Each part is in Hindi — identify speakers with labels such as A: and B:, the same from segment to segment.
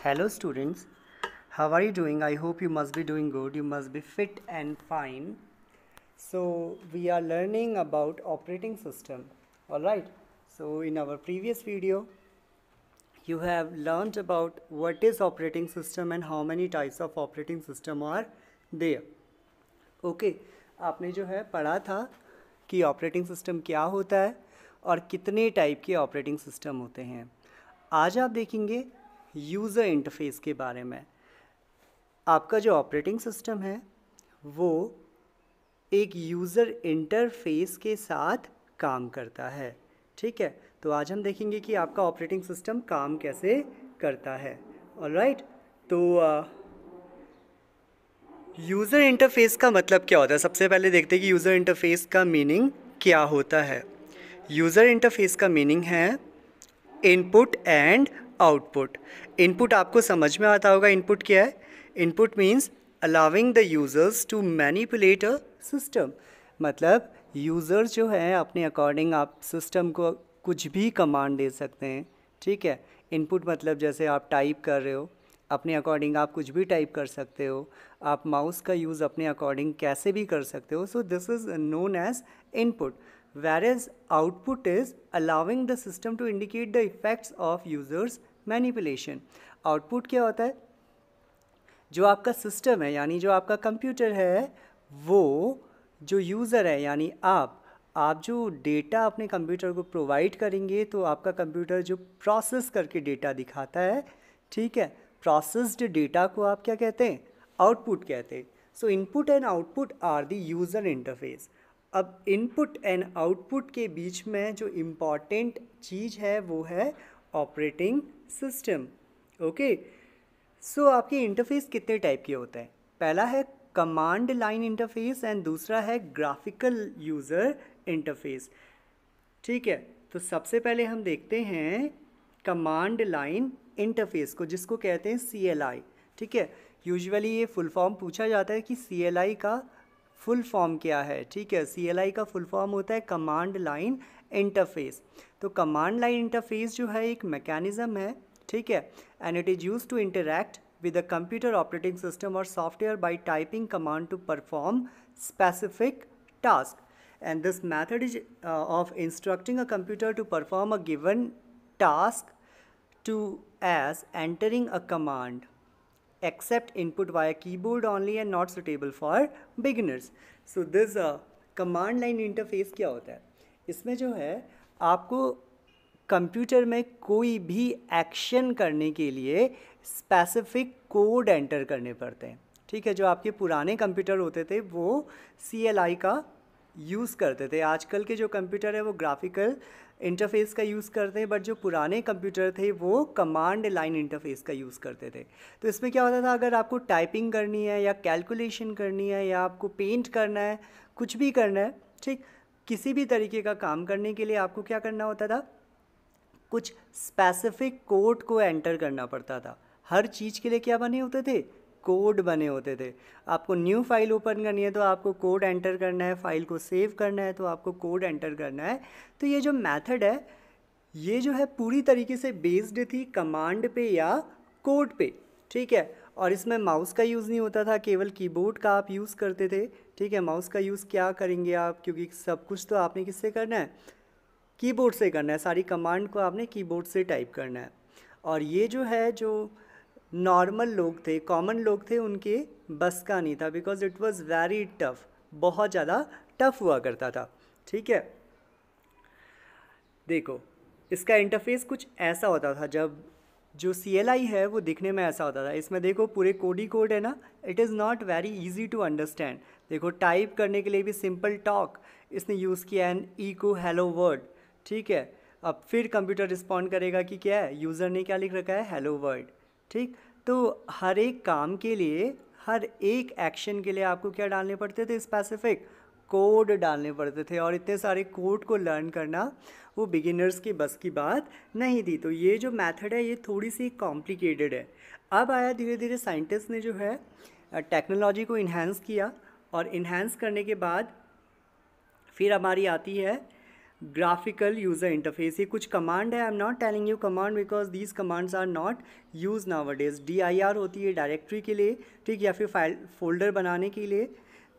A: Hello students, how are you doing? I hope you must be doing good. You must be fit and fine. So we are learning about operating system. All right. So in our previous video, you have learned about what is operating system and how many types of operating system are there. Okay. आपने जो है पढ़ा था कि ऑपरेटिंग सिस्टम क्या होता है और कितने टाइप के ऑपरेटिंग सिस्टम होते हैं. आज आप देखेंगे यूज़र इंटरफेस के बारे में. आपका जो ऑपरेटिंग सिस्टम है वो एक यूज़र इंटरफेस के साथ काम करता है. ठीक है, तो आज हम देखेंगे कि आपका ऑपरेटिंग सिस्टम काम कैसे करता है. ऑलराइट, तो यूज़र इंटरफेस का मतलब क्या होता है. सबसे पहले देखते हैं कि यूज़र इंटरफेस का मीनिंग क्या होता है. यूज़र इंटरफेस का मीनिंग है इनपुट एंड आउटपुट. इनपुट आपको समझ में आता होगा. इनपुट क्या है? Input means allowing the users to manipulate a system. मतलब यूज़र जो है अपने अकॉर्डिंग आप सिस्टम को कुछ भी कमांड दे सकते हैं. ठीक है, इनपुट मतलब जैसे आप टाइप कर रहे हो अपने अकॉर्डिंग आप कुछ भी टाइप कर सकते हो. आप माउस का यूज़ अपने अकॉर्डिंग कैसे भी कर सकते हो. So this is known as input. Whereas output is allowing the system to indicate the effects of users manipulation. Output क्या होता है? जो आपका सिस्टम है यानी जो आपका कंप्यूटर है वो जो यूज़र है यानी आप जो डेटा अपने कंप्यूटर को प्रोवाइड करेंगे तो आपका कंप्यूटर जो प्रोसेस करके डेटा दिखाता है. ठीक है, प्रोसेस्ड डेटा को आप क्या कहते हैं? आउटपुट कहते हैं. So input and output are the user interface. अब इनपुट एंड आउटपुट के बीच में जो इम्पॉर्टेंट चीज़ है वो है ऑपरेटिंग सिस्टम. ओके, सो आपके इंटरफेस कितने टाइप के होते हैं? पहला है कमांड लाइन इंटरफेस एंड दूसरा है ग्राफिकल यूज़र इंटरफेस. ठीक है, तो सबसे पहले हम देखते हैं कमांड लाइन इंटरफेस को जिसको कहते हैं CLI. ठीक है, यूजुअली ये फुल फॉर्म पूछा जाता है कि CLI का फुल फॉर्म क्या है. ठीक है, CLI का फुल फॉर्म होता है कमांड लाइन इंटरफेस. तो कमांड लाइन इंटरफेस जो है एक मैकेनिज्म है. ठीक है, and it is used to interact with the computer operating system or software by typing command to perform specific task. And this method is of instructing a computer to perform a given task to as entering a command except input via keyboard only and not suitable for beginners. So this command line interface क्या होता है? इसमें जो है आपको कंप्यूटर में कोई भी एक्शन करने के लिए स्पेसिफिक कोड एंटर करने पड़ते हैं. ठीक है, जो आपके पुराने कंप्यूटर होते थे वो CLI का यूज़ करते थे. आजकल के जो कंप्यूटर है वो ग्राफिकल इंटरफेस का यूज़ करते हैं, बट जो पुराने कंप्यूटर थे वो कमांड लाइन इंटरफेस का यूज़ करते थे. तो इसमें क्या होता था, अगर आपको टाइपिंग करनी है या कैलकुलेशन करनी है या आपको पेंट करना है, कुछ भी करना है, ठीक, किसी भी तरीके का काम करने के लिए आपको क्या करना होता था, कुछ स्पेसिफिक कोड को एंटर करना पड़ता था. हर चीज़ के लिए क्या बने होते थे? कोड बने होते थे. आपको न्यू फाइल ओपन करनी है तो आपको कोड एंटर करना है, फाइल को सेव करना है तो आपको कोड एंटर करना है. तो ये जो मेथड है ये जो है पूरी तरीके से बेस्ड थी कमांड पे या कोड पे. ठीक है, और इसमें माउस का यूज़ नहीं होता था, केवल कीबोर्ड का आप यूज़ करते थे. ठीक है, माउस का यूज़ क्या करेंगे आप, क्योंकि सब कुछ तो आपने किससे करना है? कीबोर्ड से करना है. सारी कमांड को आपने कीबोर्ड से टाइप करना है. और ये जो है जो नॉर्मल लोग थे, कॉमन लोग थे, उनके बस का नहीं था, because it was very tough. बहुत ज़्यादा टफ हुआ करता था. ठीक है, देखो इसका इंटरफेस कुछ ऐसा होता था. जब जो CLI है वो दिखने में ऐसा होता था. इसमें देखो पूरे कोड ही कोड है ना. It is not very easy to understand. देखो टाइप करने के लिए भी सिंपल टॉक इसने यूज़ किया है, इको हेलो वर्ड. ठीक है, अब फिर कंप्यूटर रिस्पॉन्ड करेगा कि क्या है, यूज़र ने क्या लिख रखा है, हेलो वर्ड. ठीक, तो हर एक काम के लिए, हर एक एक्शन के लिए आपको क्या डालने पड़ते थे? स्पेसिफिक कोड डालने पड़ते थे. और इतने सारे कोड को लर्न करना वो बिगिनर्स की बस की बात नहीं थी. तो ये जो मेथड है ये थोड़ी सी कॉम्प्लिकेटेड है. अब आया धीरे धीरे साइंटिस्ट ने जो है टेक्नोलॉजी को इन्हेंस किया, और इन्हेंस करने के बाद फिर हमारी आती है ग्राफिकल यूज़र इंटरफेस, ये कुछ कमांड है। I am not telling you command because these commands are not use nowadays. DIR होती है डायरेक्टरी के लिए, ठीक, या फिर फाइल फोल्डर बनाने के लिए।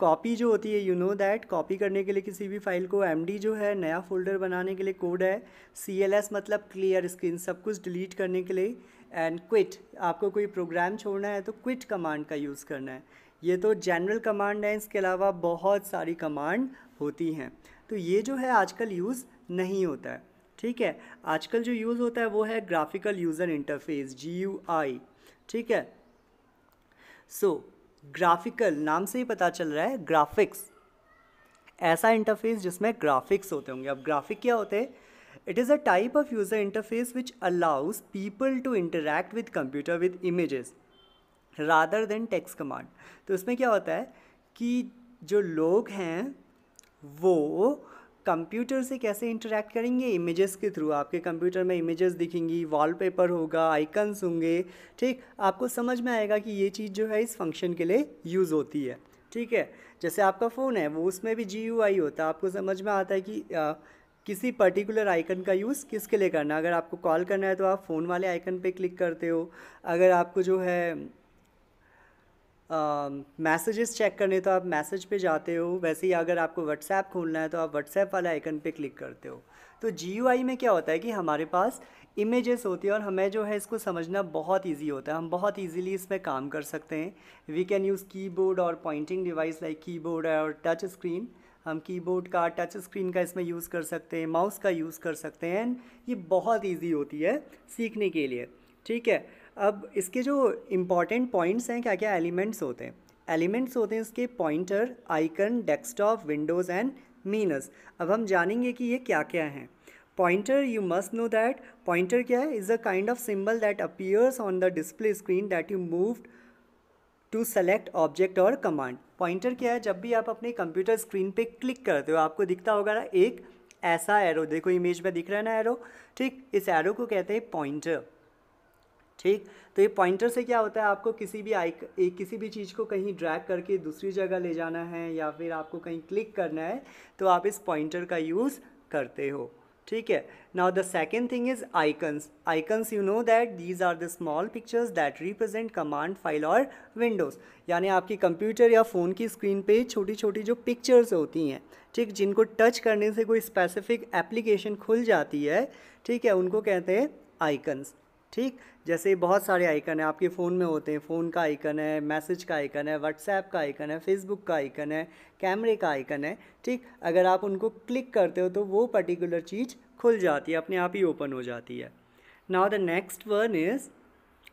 A: कॉपी जो होती है, यू नो दैट, कॉपी करने के लिए किसी भी फाइल को। MD जो है नया फोल्डर बनाने के लिए कोड है। CLS मतलब क्लियर स्क्रीन, सब कुछ डिलीट करने के लिए। एंड क्विट, आपको कोई प्रोग्राम छोड़ना है तो क्विट कमांड का यूज़ करना है। ये तो जनरल कमांड है, इसके अलावा बहुत सारी कमांड होती हैं। तो ये जो है आजकल यूज़ नहीं होता है, ठीक है। आजकल जो यूज़ होता है वो है ग्राफिकल यूज़र इंटरफेस, GUI, ठीक है। सो ग्राफिकल नाम से ही पता चल रहा है, ग्राफिक्स, ऐसा इंटरफेस जिसमें ग्राफिक्स होते होंगे। अब ग्राफिक क्या होते हैं? It is a type of user interface which allows people to interact with computer with images rather than text command. तो इसमें क्या होता है कि जो लोग हैं वो कंप्यूटर से कैसे इंटरेक्ट करेंगे? इमेजेस के थ्रू। आपके कंप्यूटर में इमेजेस दिखेंगी, वॉलपेपर होगा, आइकन्स होंगे, ठीक। आपको समझ में आएगा कि ये चीज़ जो है इस फंक्शन के लिए यूज़ होती है, ठीक है। जैसे आपका फ़ोन है, वो उसमें भी GUI होता है। आपको समझ में आता है कि किसी पर्टिकुलर आइकन का यूज़ किसके लिए करना है। अगर आपको कॉल करना है तो आप फ़ोन वाले आइकन पे क्लिक करते हो। अगर आपको जो है मैसेजेस चेक करने तो आप मैसेज पे जाते हो। वैसे ही अगर आपको व्हाट्सएप खोलना है तो आप व्हाट्सएप वाले आइकन पे क्लिक करते हो। तो GUI में क्या होता है कि हमारे पास इमेजेस होती है और हमें जो है इसको समझना बहुत इजी होता है। हम बहुत इजीली इसमें काम कर सकते हैं। वी कैन यूज़ कीबोर्ड और पॉइंटिंग डिवाइस लाइक कीबोर्ड और टच स्क्रीन। हम कीबोर्ड का, टच स्क्रीन का इसमें यूज़ कर सकते हैं, माउस का यूज़ कर सकते हैं। एंड ये बहुत ईजी होती है सीखने के लिए, ठीक है। अब इसके जो इम्पॉर्टेंट पॉइंट्स हैं, क्या क्या एलिमेंट्स होते हैं? एलिमेंट्स होते हैं इसके pointer, icon, desktop, windows and menus. अब हम जानेंगे कि ये क्या क्या हैं। Pointer, you must know that pointer क्या है? Is a kind of symbol that appears on the display screen that you move to select object और कमांड। पॉइंटर क्या है? जब भी आप अपने कंप्यूटर स्क्रीन पे क्लिक करते हो, आपको दिखता होगा ना एक ऐसा एरो, देखो इमेज में दिख रहा है ना एरो, ठीक। इस एरो को कहते हैं पॉइंटर, ठीक। तो ये पॉइंटर से क्या होता है, आपको किसी भी चीज़ को कहीं ड्रैग करके दूसरी जगह ले जाना है या फिर आपको कहीं क्लिक करना है तो आप इस पॉइंटर का यूज़ करते हो, ठीक है। Now the second thing is icons. Icons, you know that these are the small pictures that represent command, file और विंडोज़। यानी आपकी कंप्यूटर या फ़ोन की स्क्रीन पे छोटी छोटी जो पिक्चर्स होती हैं, ठीक, जिनको टच करने से कोई स्पेसिफिक एप्लीकेशन खुल जाती है, ठीक है, उनको कहते हैं आइकन्स, ठीक। जैसे बहुत सारे आइकन हैं आपके फ़ोन में होते हैं। फ़ोन का आइकन है, मैसेज का आइकन है, व्हाट्सएप का आइकन है, फेसबुक का आइकन है, कैमरे का आइकन है, ठीक। अगर आप उनको क्लिक करते हो तो वो पर्टिकुलर चीज़ खुल जाती है, अपने आप ही ओपन हो जाती है। Now the next one is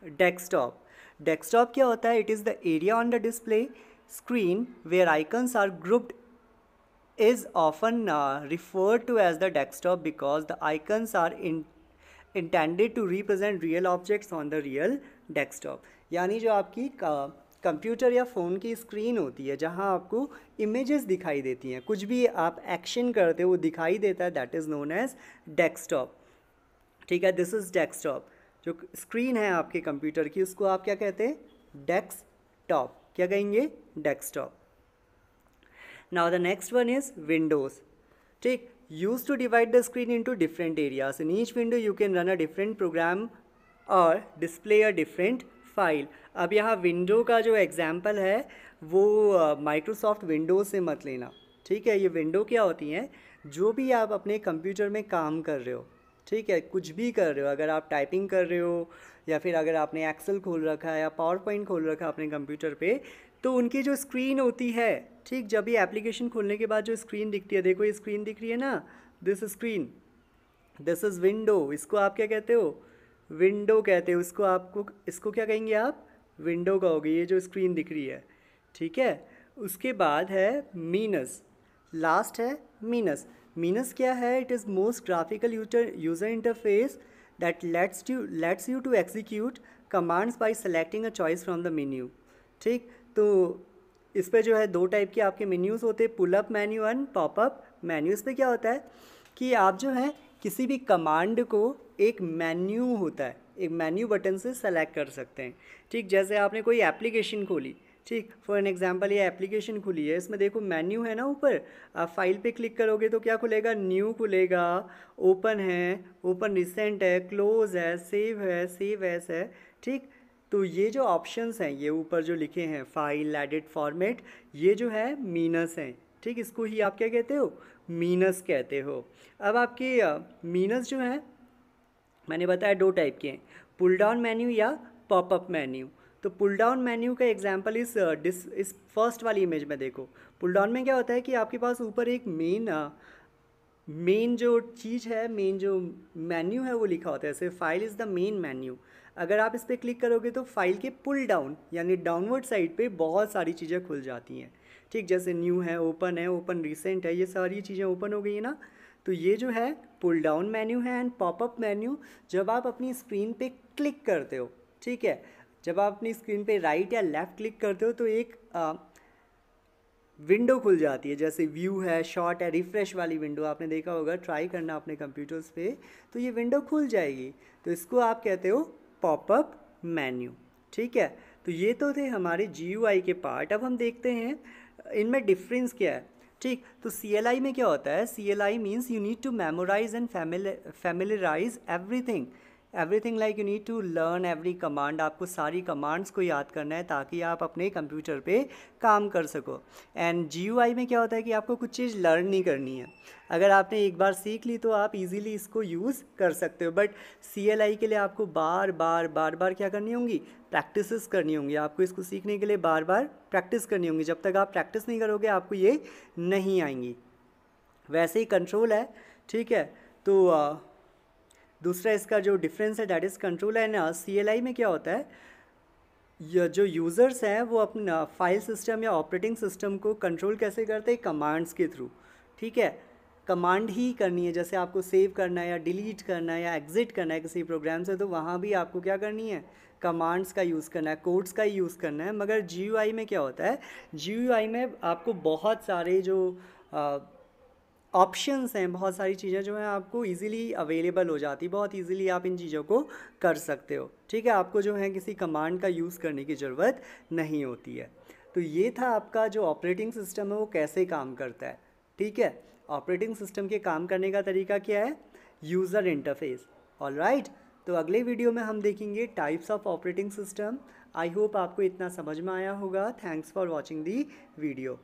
A: desktop. Desktop क्या होता है? It is the area on the display screen where icons are grouped is often referred to as the desktop because the icons are intended to represent real objects on the real desktop। यानी जो आपकी कंप्यूटर या फ़ोन की स्क्रीन होती है जहां आपको इमेजेस दिखाई देती हैं, कुछ भी आप एक्शन करते हो वो दिखाई देता है, that is known as desktop, ठीक है। This is desktop. जो स्क्रीन है आपके कंप्यूटर की उसको आप क्या कहते हैं? डेस्कटॉप। क्या कहेंगे? Desktop. Now the next one is Windows. ठीक, used to divide the screen into different areas. In each window you can run a different program or display a different file. अब यहाँ विंडो का जो एग्जाम्पल है वो माइक्रोसॉफ्ट विंडोज़ से मत लेना, ठीक है। ये विंडो क्या होती हैं? जो भी आप अपने कंप्यूटर में काम कर रहे हो, ठीक है, कुछ भी कर रहे हो, अगर आप टाइपिंग कर रहे हो या फिर अगर आपने एक्सेल खोल रखा है या पावर पॉइंट खोल रखा है अपने कंप्यूटर पे, तो उनकी जो स्क्रीन होती है, ठीक, जब ये एप्लीकेशन खोलने के बाद जो स्क्रीन दिखती है, देखो ये स्क्रीन दिख रही है ना, this screen, this is window. इसको आप क्या कहते हो? विंडो कहते हो। इसको क्या कहेंगे आप? विंडो कहोगे, ये जो स्क्रीन दिख रही है, ठीक है। उसके बाद है मीनस, लास्ट है मीनस। मीनस क्या है? It is most graphical user interface that lets you to execute commands by selecting a choice from the menu, ठीक। तो इस पर जो है दो टाइप के आपके मेन्यूज़ होते हैं, pull up menu and pop up menu. इस पर क्या होता है कि आप जो है किसी भी कमांड को एक मेन्यू होता है, एक मेन्यू बटन से सेलेक्ट कर सकते हैं, ठीक। जैसे आपने कोई एप्लीकेशन खोली, ठीक, फॉर एन एग्जांपल ये एप्लीकेशन खुली है, इसमें देखो मेन्यू है ना ऊपर, आप फाइल पे क्लिक करोगे तो क्या खुलेगा, न्यू खुलेगा, ओपन है, ओपन रिसेंट है, क्लोज है, सेव एस है। ठीक, तो ये जो ऑप्शंस हैं ये ऊपर जो लिखे हैं फाइल, एडिट, फॉर्मेट, ये जो है मीनस हैं। ठीक, इसको ही आप क्या कहते हो, मीनस कहते हो। अब आपके मीनस जो है मैंने बताया दो टाइप के हैं, पुल डाउन मेन्यू या पॉपअप मेन्यू। तो पुल डाउन मेन्यू का एग्जांपल इस फर्स्ट वाली इमेज में देखो। पुल डाउन में क्या होता है कि आपके पास ऊपर एक मेन जो चीज़ है, मेन जो मेन्यू है वो लिखा होता है, जैसे file is the main menu. अगर आप इस पर क्लिक करोगे तो फाइल के पुल डाउन यानी डाउनवर्ड साइड पे बहुत सारी चीज़ें खुल जाती हैं। ठीक, जैसे न्यू है, ओपन रिसेंट है, ये सारी चीज़ें ओपन हो गई है ना। तो ये जो है पुल डाउन मेन्यू है। एंड पॉपअप मेन्यू जब आप अपनी स्क्रीन पे क्लिक करते हो, ठीक है, जब आप अपनी स्क्रीन पे राइट या लेफ़्ट क्लिक करते हो तो एक विंडो खुल जाती है, जैसे व्यू है, शॉर्ट है, रिफ्रेश वाली विंडो आपने देखा होगा, ट्राई करना अपने कंप्यूटर्स पे, तो ये विंडो खुल जाएगी। तो इसको आप कहते हो पॉपअप मेन्यू। ठीक है, तो ये तो थे हमारे GUI के पार्ट। अब हम देखते हैं इनमें डिफरेंस क्या है। ठीक, तो CLI में क्या होता है, CLI means you need to memorise and familiarise everything like you need to learn every command. आपको सारी कमांड्स को याद करना है ताकि आप अपने कंप्यूटर पे काम कर सको। एंड GUI में क्या होता है कि आपको कुछ चीज़ लर्न नहीं करनी है, अगर आपने एक बार सीख ली तो आप इजीली इसको यूज़ कर सकते हो। बट CLI के लिए आपको बार बार क्या करनी होंगी, प्रैक्टिसेस करनी होंगी। आपको इसको सीखने के लिए बार बार प्रैक्टिस करनी होंगी, जब तक आप प्रैक्टिस नहीं करोगे आपको ये नहीं आएंगी। वैसे ही कंट्रोल है। ठीक है, तो दूसरा इसका जो डिफरेंस है दैट इज़ कंट्रोल है ना। CLI में क्या होता है, जो यूज़र्स हैं वो अपना फाइल सिस्टम या ऑपरेटिंग सिस्टम को कंट्रोल कैसे करते हैं, कमांड्स के थ्रू। ठीक है, कमांड ही करनी है, जैसे आपको सेव करना है या डिलीट करना है या एग्जिट करना है किसी प्रोग्राम से, तो वहाँ भी आपको क्या करनी है, कमांड्स का यूज़ करना है, कोड्स का ही यूज़ करना है। मगर GUI में क्या होता है, GUI में आपको बहुत सारे जो ऑप्शंस हैं, बहुत सारी चीज़ें जो हैं आपको इजीली अवेलेबल हो जाती, बहुत इजीली आप इन चीज़ों को कर सकते हो। ठीक है, आपको जो है किसी कमांड का यूज़ करने की ज़रूरत नहीं होती है। तो ये था आपका जो ऑपरेटिंग सिस्टम है वो कैसे काम करता है। ठीक है, ऑपरेटिंग सिस्टम के काम करने का तरीका क्या है, यूज़र इंटरफेस। ऑलराइट, तो अगले वीडियो में हम देखेंगे types of operating system. I hope आपको इतना समझ में आया होगा। Thanks for watching the video.